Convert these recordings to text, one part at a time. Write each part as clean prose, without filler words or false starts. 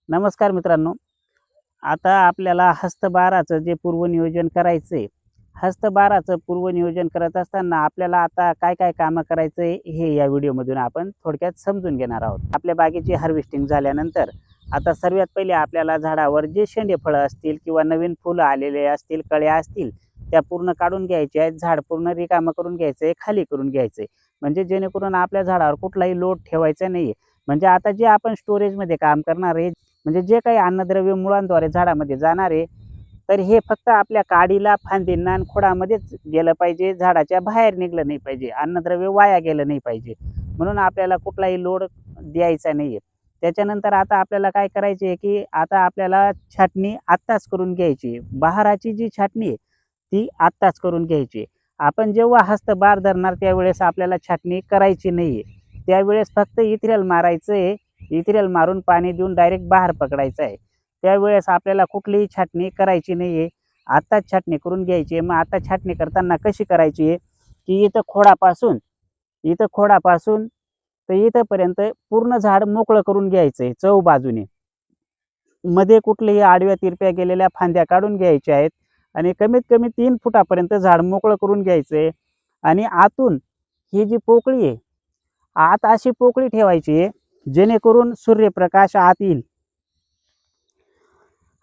नमस्कार मित्रांनो. आता आपल्याला हस्तबहाराचं जे पूर्वनियोजन करायचं आहे. हस्तबहाराचं पूर्वनियोजन करत असताना आपल्याला आता काय काय कामं करायचं आहे हे या व्हिडिओमधून आपण थोडक्यात समजून घेणार आहोत. आपल्या बागेची हार्वेस्टिंग झाल्यानंतर आता सर्वात पहिले आपल्याला झाडावर जे शेंडे फळं असतील किंवा नवीन फुलं आलेले असतील, कळ्या असतील, त्या पूर्ण काढून घ्यायच्या आहेत. झाड पूर्ण रिकामं करून घ्यायचं आहे, खाली करून घ्यायचं आहे. म्हणजे जेणेकरून आपल्या झाडावर कुठलाही लोड ठेवायचा नाही आहे. म्हणजे आता जे आपण स्टोरेजमध्ये काम करणार आहे, म्हणजे जे काही अन्नद्रव्य मुळांद्वारे झाडामध्ये जाणार आहे, तर हे फक्त आपल्या काडीला, फांदींना आणि खोडामध्येच गेलं पाहिजे. झाडाच्या बाहेर निघलं नाही पाहिजे. अन्नद्रव्य वाया गेलं नाही पाहिजे. म्हणून आपल्याला कुठलाही लोड द्यायचा नाही आहे. त्याच्यानंतर आता आपल्याला काय करायचे आहे, की आता आपल्याला छाटणी आत्ताच करून घ्यायची आहे. बहाराची जी छाटणी आहे, ती आत्ताच करून घ्यायची आहे. आपण जेव्हा हस्तबहार धरणार त्यावेळेस आपल्याला छाटणी करायची नाही आहे. त्यावेळेस फक्त इथ्रेल मारायचं आहे. इथ्रेल मारून पाणी देऊन डायरेक्ट बहार पकडायचं आहे. त्यावेळेस आपल्याला कुठलीही छाटणी करायची नाही आहे. आत्ताच छाटणी करून घ्यायची आहे. मग आता छाटणी करताना कशी करायची आहे, की इथं खोडापासून तर इथंपर्यंत पूर्ण झाड मोकळं करून घ्यायचं आहे चहूबाजूने. मध्ये कुठल्याही आडव्या तिरप्या गेलेल्या फांद्या काढून घ्यायच्या आहेत आणि कमीत कमी 3 फुटापर्यंत झाड मोकळं करून घ्यायचं आहे. आणि आतून ही जी पोकळी आहे, आत अशी पोकळी ठेवायची आहे जेणेकरून सूर्यप्रकाश आत येईल.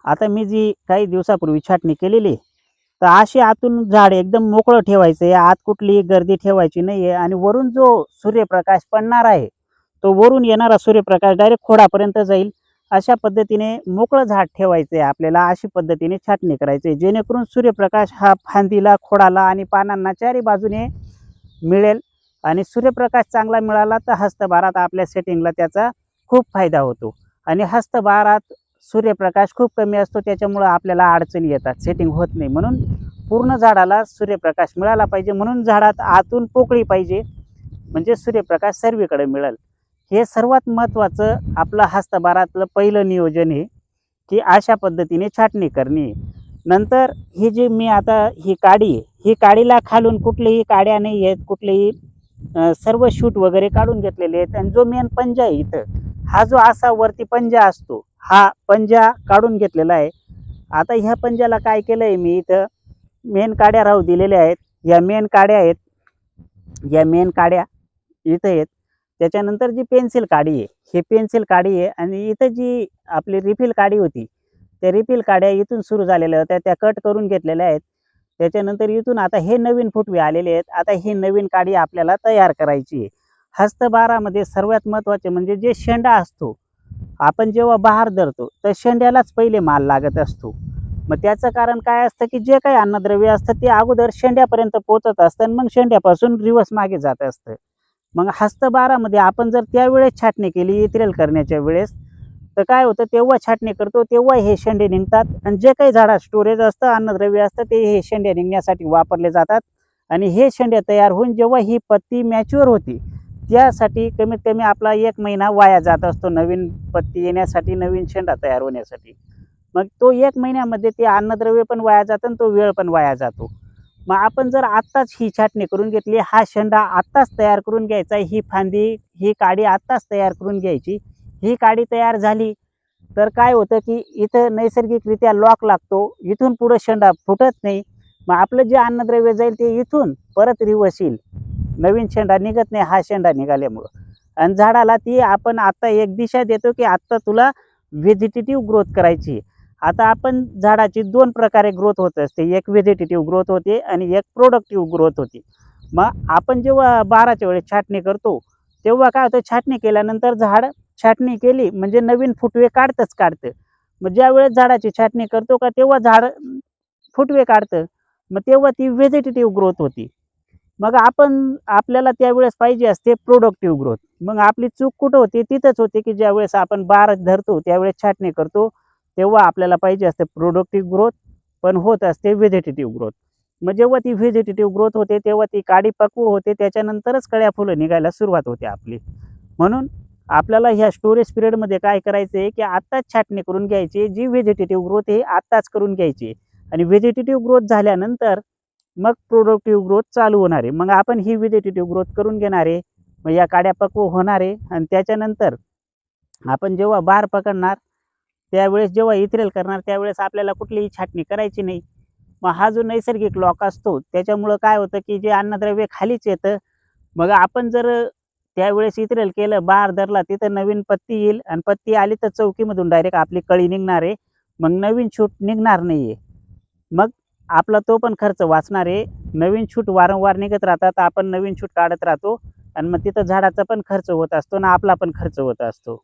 आता मी जी काही दिवसापूर्वी छाटणी केलेली, तर अशी आतून झाड एकदम मोकळं ठेवायचं आहे. आत कुठलीही गर्दी ठेवायची नाही आहे. आणि वरून जो सूर्यप्रकाश पडणार आहे, तो वरून येणारा सूर्यप्रकाश डायरेक्ट खोडापर्यंत जाईल. अशा पद्धतीने मोकळं झाड ठेवायचं आहे आपल्याला. अशी पद्धतीने छाटणी करायची आहे जेणेकरून सूर्यप्रकाश हा फांदीला, खोडाला आणि पानांना चारी बाजूने मिळेल. आणि सूर्यप्रकाश चांगला मिळाला तर हस्तबहारात आपल्या सेटिंगला त्याचा खूप फायदा होतो. आणि हस्तबहारात सूर्यप्रकाश खूप कमी असतो, त्याच्यामुळं आपल्याला अडचणी येतात, सेटिंग होत नाही. म्हणून पूर्ण झाडाला सूर्यप्रकाश मिळाला पाहिजे. म्हणून झाडात आतून पोकळी पाहिजे, म्हणजे सूर्यप्रकाश सर्वीकडे मिळेल. हे सर्वात महत्त्वाचं आपलं हस्तबहारातलं पहिलं नियोजन आहे, की अशा पद्धतीने छाटणी करणे. नंतर ही जी मी आता ही काडी आहे, ही काडीला खालून कुठलीही काड्या नाही आहेत, कुठलेही सर्व शूट वगैरे काढून घेतलेले आहेत. आणि जो मेन पंजा आहे इथं, हा जो असा वरती पंजा असतो, हा पंजा काढून घेतलेला आहे. आता ह्या पंजाला काय केलं आहे मी, इथं मेन काड्या राहू दिलेल्या आहेत. या मेन काड्या आहेत, या मेन काड्या इथं आहेत. त्याच्यानंतर जी पेन्सिल काडी आहे, ही पेन्सिल काडी आहे. आणि इथं जी आपली रिफिल काडी होती, त्या रिफिल काड्या इथून सुरू झालेल्या होत्या, त्या कट करून घेतलेल्या आहेत. त्याच्यानंतर इथून आता हे नवीन फुटवे आलेले आहेत. आता ही नवीन काडी आपल्याला तयार करायची आहे. हस्तबहारामध्ये सर्वात महत्त्वाचे म्हणजे जे शेंडा असतो, आपण जेव्हा बहार धरतो तर शेंड्यालाच पहिले माल लागत असतो. मग त्याचं कारण काय असतं, की जे काही अन्नद्रव्य असतं ते अगोदर शेंड्यापर्यंत पोहोचत असतं आणि मग शेंड्यापासून रिवर्स मागे जात असतं. मग हस्तबहारामध्ये आपण जर त्यावेळेस छाटणी केली इथ्रेल करण्याच्या वेळेस, तर काय होतं, तेव्हा छाटणी करतो तेव्हा हे शेंडे निघतात. आणि जे काही झाडात स्टोरेज असतं, अन्नद्रव्य असतं, ते हे शेंडे निघण्यासाठी वापरले जातात. आणि हे शेंडे तयार होऊन जेव्हा ही पत्ती मॅच्युअर होती, त्यासाठी कमीत कमी आपला 1 महिना वाया जात असतो, नवीन पत्ती येण्यासाठी, नवीन शेंडा तयार होण्यासाठी. मग तो 1 महिन्यामध्ये ते अन्नद्रव्य पण वाया जातं आणि तो वेळ पण वाया जातो. मग आपण जर आत्ताच ही छाटणी करून घेतली, हा शेंडा आत्ताच तयार करून घ्यायचा, ही फांदी, ही काडी आत्ताच तयार करून घ्यायची. ही काडी तयार झाली तर काय होतं, की इथं नैसर्गिकरित्या लॉक लागतो, इथून पुढं शेंडा फुटत नाही. मग आपलं जे अन्नद्रव्य जाईल ते इथून परत रिवर्स येईल, नवीन शेंडा निघत नाही हा शेंडा निघाल्यामुळं. आणि झाडाला ती आपण आता एक दिशा देतो, की आत्ता तुला व्हेजिटेटिव्ह ग्रोथ करायची. आता आपण झाडाची 2 प्रकारे ग्रोथ होत असते, एक व्हेजिटेटिव्ह ग्रोथ होते आणि एक प्रोडक्टिव्ह ग्रोथ होती. मग आपण जेव्हा बहाराच्या वेळेस छाटणी करतो, तेव्हा काय होतं, छाटणी केल्यानंतर झाड, छाटणी केली म्हणजे नवीन फुटवे काढतं. मग ज्यावेळेस झाडाची छाटणी करतो का तेव्हा झाड फुटवे काढतं. मग तेव्हा ती व्हेजिटेटिव्ह ग्रोथ होती. मग आपल्याला त्यावेळेस पाहिजे असते प्रोडक्टिव्ह ग्रोथ. मग आपली चूक कुठं होते, तिथंच होते, की ज्यावेळेस आपण बहार धरतो त्यावेळेस छाटणी करतो, तेव्हा आपल्याला पाहिजे असते प्रोडक्टिव्ह ग्रोथ, पण होत असते व्हेजिटेटिव्ह ग्रोथ. मग जेव्हा ती व्हेजिटेटिव्ह ग्रोथ होते तेव्हा ती काडी पक्व होते, त्याच्यानंतरच कळ्या फुलं निघायला सुरुवात होते आपली. म्हणून आपल्याला ह्या स्टोरेज पिरियडमध्ये काय करायचं आहे, की आत्ताच छाटणी करून घ्यायची. जी व्हेजिटेटिव्ह ग्रोथ आहे आत्ताच करून घ्यायची. आणि व्हेजिटेटिव्ह ग्रोथ झाल्यानंतर मग प्रोडक्टिव्ह ग्रोथ चालू होणार आहे. मग आपण ही व्हेजिटेटिव्ह ग्रोथ करून घेणार आहे. मग या काड्या पक्व होणार आहे आणि त्याच्यानंतर आपण जेव्हा बहार पकडणार त्यावेळेस जेव्हा इथरेल करणार त्यावेळेस आपल्याला कुठलीही छाटणी करायची नाही. मग हा जो नैसर्गिक लॉक असतो त्याच्यामुळं काय होतं की जे अन्नद्रव्य खालीच येतं. मग आपण जर त्यावेळेस इथरेल केलं, बहार धरला, तिथं नवीन पत्ती येईल आणि पत्ती आली तर चौकीमधून डायरेक्ट आपली कळी निघणार आहे. मग नवीन शूट निघणार नाहीये. मग आपला तो पण खर्च वाचणार आहे. नवीन शूट वारंवार निघत राहतात, आपण नवीन शूट काढत राहतो आणि मग तिथं झाडाचा पण खर्च होत असतो आणि आपला पण खर्च होत असतो.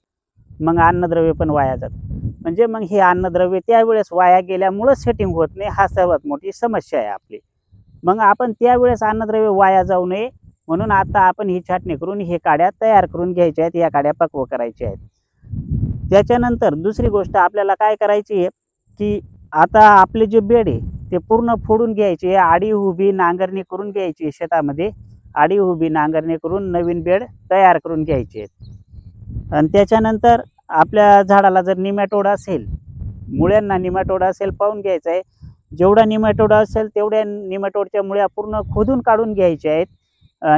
मग अन्नद्रव्य पण वाया जातं. म्हणजे मग हे अन्नद्रव्य त्यावेळेस वाया गेल्यामुळं सेटिंग होत नाही, हा सर्वात मोठी समस्या आहे आपली. मग आपण त्यावेळेस अन्नद्रव्य वाया जाऊ नये म्हणून आता आपण ही छाटणी करून हे काड्या तयार करून घ्यायच्या आहेत, या काड्या पक्व करायच्या आहेत. त्याच्यानंतर दुसरी गोष्ट आपल्याला काय करायची आहे की आता आपले जे बेड आहे ते पूर्ण फोडून घ्यायचे, आडी उभी नांगरणी करून घ्यायची शेतामध्ये. आडी उभी नांगरणी करून नवीन बेड तयार करून घ्यायचे आहेत. आणि त्याच्यानंतर आपल्या झाडाला जर निमॅटोड असेल, मुळ्यांना निमॅटोड असेल, पाहून घ्यायचं आहे. जेवढा निमॅटोड असेल तेवढ्या निमॅटोडच्या मुळ्या पूर्ण खोदून काढून घ्यायच्या आहेत.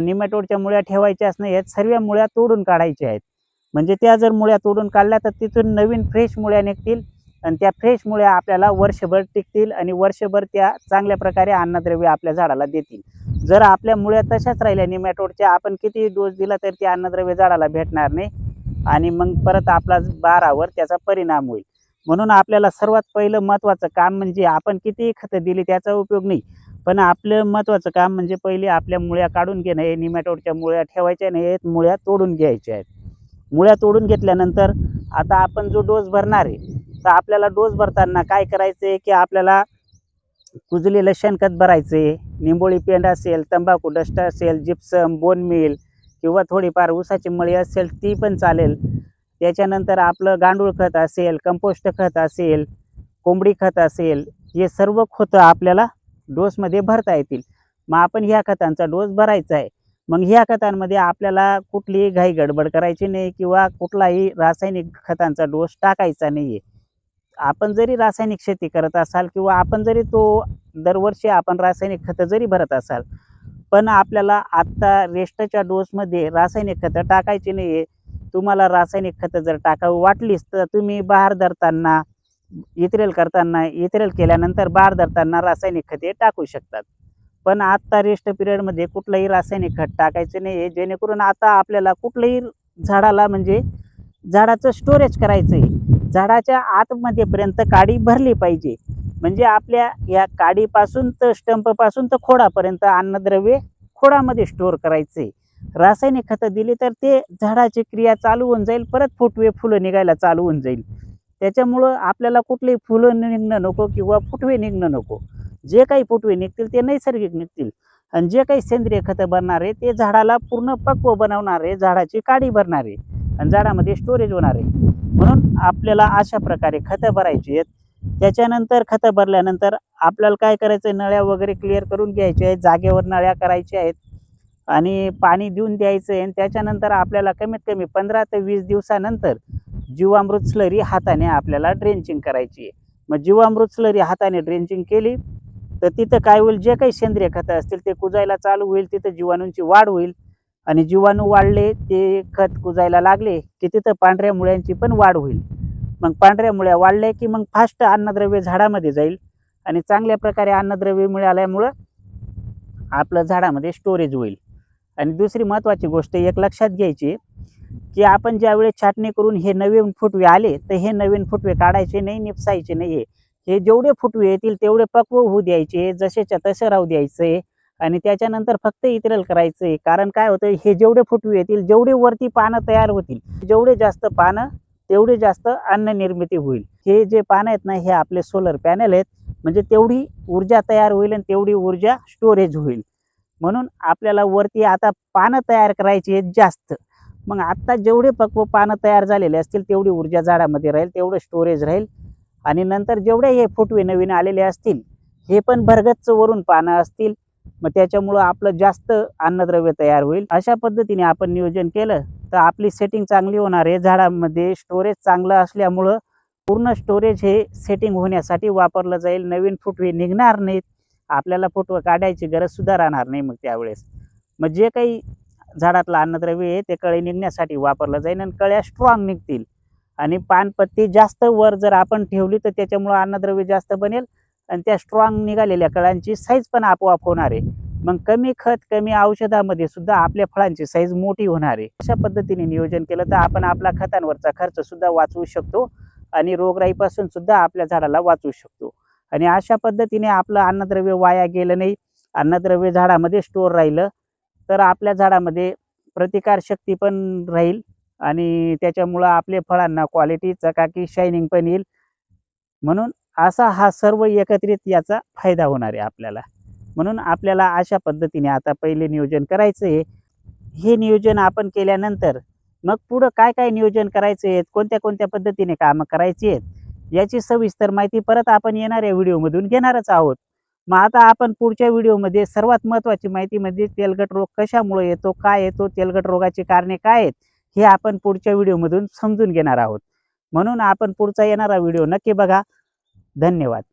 निमॅटोडच्या मुळ्या ठेवायच्याच नाही आहेत, सर्व मुळ्या तोडून काढायच्या आहेत. म्हणजे त्या जर मुळ्या तोडून काढल्या तर तिथून नवीन फ्रेश मुळ्या निघतील आणि त्या फ्रेश मुळ्या आपल्याला वर्षभर टिकतील आणि वर्षभर त्या चांगल्या प्रकारे अन्नद्रव्य आपल्या झाडाला देतील. जर आपल्या मुळ्या तशाच राहिल्या निमॅटोडच्या, आपण किती डोस दिला तर ते अन्नद्रव्य झाडाला भेटणार नाही आणि मग परत आपला बहारावर त्याचा परिणाम होईल. म्हणून आपल्याला सर्वात पहिलं महत्त्वाचं काम म्हणजे आपण कितीही खतं दिली त्याचा उपयोग नाही, पण आपलं महत्त्वाचं काम म्हणजे पहिले आपल्या मुळ्या काढून घेणं आहे. निमॅटोडच्या मुळ्या ठेवायच्या नाहीत, मुळ्या तोडून घ्यायच्या आहेत. मुळ्या तोडून घेतल्यानंतर आता आपण जो डोस भरणार आहे तर आपल्याला डोस भरताना काय करायचं आहे की आपल्याला कुजलेलं शेणखत भरायचं आहे. निंबोळी पेंड असेल, तंबाखू डस्ट असेल, जिप्सम, बोन मील किंवा थोडीफार ऊसाची मळी असेल ती पण चालेल. त्याच्यानंतर आपलं गांडूळ खत असेल, कंपोस्ट खत असेल, कोंबडी खत असेल, हे सर्व खतं आपल्याला डोसमध्ये भरता येतील. मग आपण ह्या खतांचा डोस भरायचा आहे. मग ह्या खतांमध्ये आपल्याला कुठलीही घाई गडबड करायची नाही किंवा कुठलाही रासायनिक खतांचा डोस टाकायचा नाही आहे. आपण जरी रासायनिक शेती करत असाल किंवा आपण जरी दरवर्षी आपण रासायनिक खतं जरी भरत असाल, पण आपल्याला आत्ता रेस्टच्या डोसमध्ये रासायनिक खतं टाकायची नाही आहे. तुम्हाला रासायनिक खतं जर टाकावं वाटलीच तर तुम्ही बहार धरताना, इथरेल केल्यानंतर बहार धरताना रासायनिक खते टाकू शकतात. पण आत्ता रेस्ट पिरियडमध्ये कुठलंही रासायनिक खत टाकायचं नाही आहे, जेणेकरून आता आपल्याला कुठलंही झाडाला म्हणजे झाडाचं स्टोरेज करायचं आहे. झाडाच्या आतमध्येपर्यंत काडी भरली पाहिजे. म्हणजे आपल्या या काडीपासून तर स्टंपपासून तर खोडापर्यंत अन्नद्रव्य खोडामध्ये स्टोअर करायचं आहे. रासायनिक खतं दिली तर ते झाडाची क्रिया चालू होऊन जाईल, परत फुटवे फुलं निघायला चालू होऊन जाईल. त्याच्यामुळं आपल्याला कुठलेही फुलं निघणं नको किंवा फुटवे निघणं नको. जे काही फुटवे निघतील ते नैसर्गिक निघतील आणि जे काही सेंद्रिय खतं बनणारे ते झाडाला पूर्ण पक्व बनवणारे, झाडाची काडी भरणारे आणि झाडामध्ये स्टोरेज होणारे. म्हणून आपल्याला अशा प्रकारे खतं भरायची आहेत. त्याच्यानंतर खतं भरल्यानंतर आपल्याला काय करायचं आहे, नळ्या वगैरे क्लिअर करून घ्यायच्या आहेत, जागेवर नळ्या करायच्या आहेत आणि पाणी देऊन द्यायचं आहे. आणि त्याच्यानंतर आपल्याला कमीत कमी 15 ते 20 दिवसानंतर जीवामृत स्लरी हाताने आपल्याला ड्रेंचिंग करायची आहे. मग जीवामृत स्लरी हाताने ड्रेंचिंग केली तर तिथं काय होईल, जे काही सेंद्रिय खतं असतील ते कुजायला चालू होईल, तिथं जीवाणूंची वाढ होईल आणि जीवाणू वाढले, ते खत कुजायला लागले की तिथं पांढऱ्या मुळ्यांची पण वाढ होईल. मग पांढऱ्या मुळ्या वाढल्या की मग फास्ट अन्नद्रव्य झाडामध्ये जाईल आणि चांगल्या प्रकारे अन्नद्रव्य मिळाल्यामुळं आपलं झाडामध्ये स्टोरेज होईल. आणि दुसरी महत्त्वाची गोष्ट एक लक्षात घ्यायची की आपण ज्यावेळेस छाटणी करून हे नवीन फुटवे आले तर हे नवीन फुटवे काढायचे नाही, निपसायचे नाही आहे. हे जेवढे फुटवे येतील तेवढे पक्व होऊ द्यायचे, जसेच्या तसे राहू द्यायचे आणि त्याच्यानंतर फक्त इतरेल करायचे. कारण काय होतं, हे जेवढे फुटवे येतील, जेवढे वरती पानं तयार होतील, जेवढे जास्त पानं तेवढे जास्त अन्न निर्मिती होईल. हे जे पानं आहेत ना, हे आपले सोलर पॅनल आहेत, म्हणजे तेवढी ऊर्जा तयार होईल आणि तेवढी ऊर्जा स्टोरेज होईल. म्हणून आपल्याला वरती आता पानं तयार करायची आहेत जास्त. मग आत्ता जेवढे पक्व पानं तयार झालेले असतील तेवढी ऊर्जा झाडामध्ये राहील, तेवढं स्टोरेज राहील आणि नंतर जेवढे हे फुटवे नवीन आलेले असतील हे पण भरगच्च वरून पानं असतील. मग त्याच्यामुळं आपलं जास्त अन्नद्रव्य तयार होईल. अशा पद्धतीने आपण नियोजन केलं तर आपली सेटिंग चांगली होणार आहे. झाडामध्ये स्टोरेज चांगलं असल्यामुळं पूर्ण स्टोरेज हे सेटिंग होण्यासाठी वापरलं जाईल. नवीन फुटवे निघणार नाहीत, आपल्याला फुटवे काढायची गरज सुद्धा राहणार नाही. मग त्यावेळेस मग जे काही झाडातलं अन्नद्रव्य आहे ते कळी निघण्यासाठी वापरलं जाईल आणि कळ्या स्ट्रॉंग निघतील आणि पानपत्ती जास्त वर जर आपण ठेवली तर त्याच्यामुळे अन्नद्रव्य जास्त बनेल आणि त्या स्ट्रॉंग निघालेल्या कळांची साईज पण आपोआप होणार आहे. मग कमी खत कमी औषधामध्ये सुद्धा आपल्या फळांची साईज मोठी होणार आहे. अशा पद्धतीने नियोजन केलं तर आपण आपला खतांवरचा खर्च सुद्धा वाचवू शकतो आणि रोगराईपासून सुद्धा आपल्या झाडाला वाचवू शकतो. आणि अशा पद्धतीने आपलं अन्नद्रव्य वाया गेलं नाही, अन्नद्रव्य झाडामध्ये स्टोअर राहिलं तर आपल्या झाडामध्ये प्रतिकारशक्ती पण राहील आणि त्याच्यामुळं आपल्या फळांना क्वालिटी चकाकी शायनिंग पण येईल. म्हणून असा हा सर्व एकत्रित याचा फायदा होणार आहे आपल्याला. म्हणून आपल्याला अशा पद्धतीने आता पहिले नियोजन करायचं आहे. हे नियोजन आपण केल्यानंतर मग पुढं काय काय नियोजन करायचं आहे, कोणत्या कोणत्या पद्धतीने कामं करायची आहेत याची सविस्तर माहिती परत आपण येणाऱ्या व्हिडिओमधून घेणारच आहोत. मग आता आपण पुढच्या व्हिडिओमध्ये सर्वात महत्त्वाची माहिती म्हणजे तेलकट रोग कशामुळे येतो, काय येतो, तेलकट रोगाची कारणे काय आहेत हे आपण पुढच्या व्हिडिओमधून समजून घेणार आहोत. म्हणून आपण पुढचा येणारा व्हिडिओ नक्की बघा. धन्यवाद.